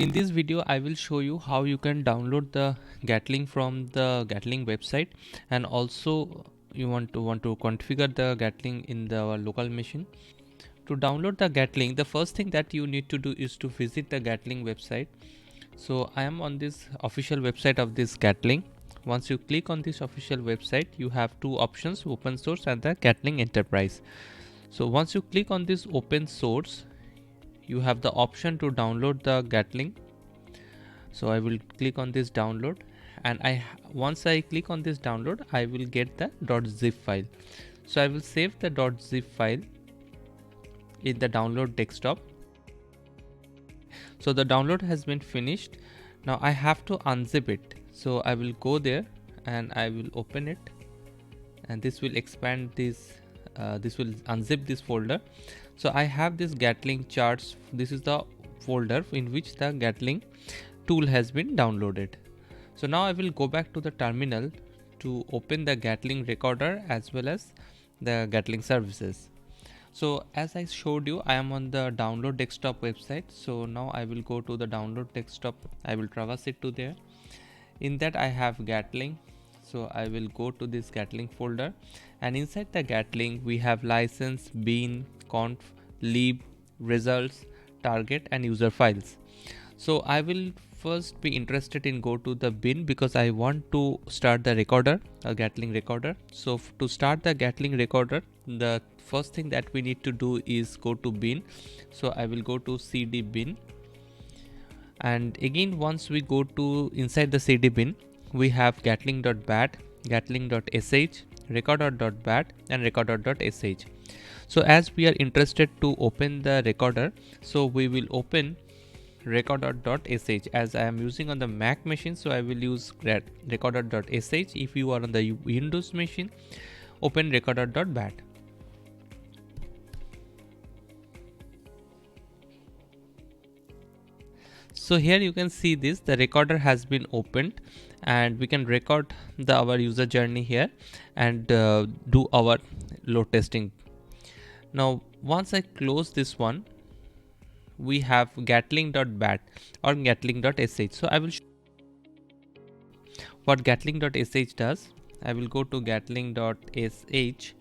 in this video I will show you how you can download the Gatling from the Gatling website, and also you want to configure the Gatling in the local machine. To download the Gatling, the first thing that you need to do is to visit the Gatling website. So I am on this official website of this Gatling. Once you click on this official website, you have two options: open source and the Gatling enterprise. So once you click on this open source, you have the option to download the Gatling. So I will click on this download, and once I click on this download, I will get the .zip file. So I will save the .zip file in the download desktop. So the download has been finished. Now I have to unzip it. So I will go there and I will open it, and this will expand this. This will unzip this folder. So I have this Gatling charts. This is the folder in which the Gatling tool has been downloaded. So now I will go back to the terminal to open the Gatling recorder as well as the Gatling services. So as I showed you, I am on the download desktop website. So now I will go to the download desktop. I will traverse it to there. In that I have Gatling. So I will go to this Gatling folder, and inside the Gatling we have license, bin, conf, lib, results, target and user files. So I will first be interested in go to the bin because I want to start the recorder, a Gatling recorder. So to start the Gatling recorder, the first thing that we need to do is go to bin. So I will go to cd bin, and again once we go to inside the cd bin, we have gatling.bat, gatling.sh, recorder.bat and recorder.sh. So as we are interested to open the recorder, so we will open recorder.sh. as I am using on the Mac machine, so I will use recorder.sh. if you are on the Windows machine, open recorder.bat. So here you can see this, the recorder has been opened, and we can record our user journey here and do our load testing. Now once I close this one, we have gatling.bat or gatling.sh. So I will show what gatling.sh does. I will go to gatling.sh,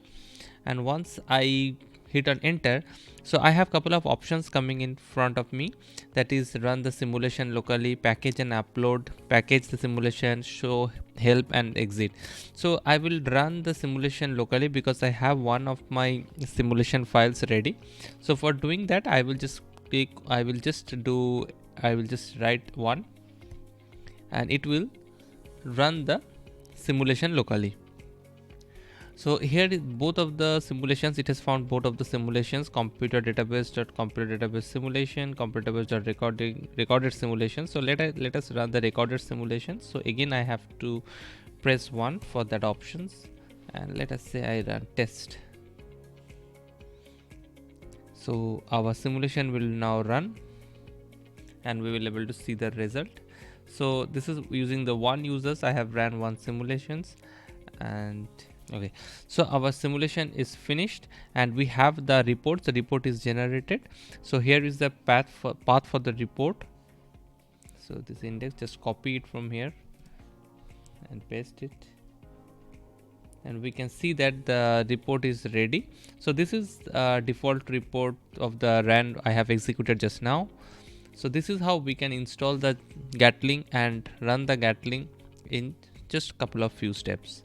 and once I hit on enter, so I have couple of options coming in front of me, that is run the simulation locally, package and upload, package the simulation, show help and exit. So I will run the simulation locally because I have one of my simulation files ready. So for doing that, I will just write one, and it will run the simulation locally. So here is both of the simulations. It has found both of the simulations: computer database.computer database simulation, computer database recorded simulation. So let us run the recorded simulation. So again I have to press 1 for that options, and let us say I run test. So our simulation will now run, and we will able to see the result. So this is using the one users. I have ran one simulations, and okay, so our simulation is finished, and we have the report. The report is generated. So here is the path for the report. So this index, just copy it from here and paste it, and we can see that the report is ready. So this is default report of the run I have executed just now. So this is how we can install the Gatling and run the Gatling in just a couple of few steps.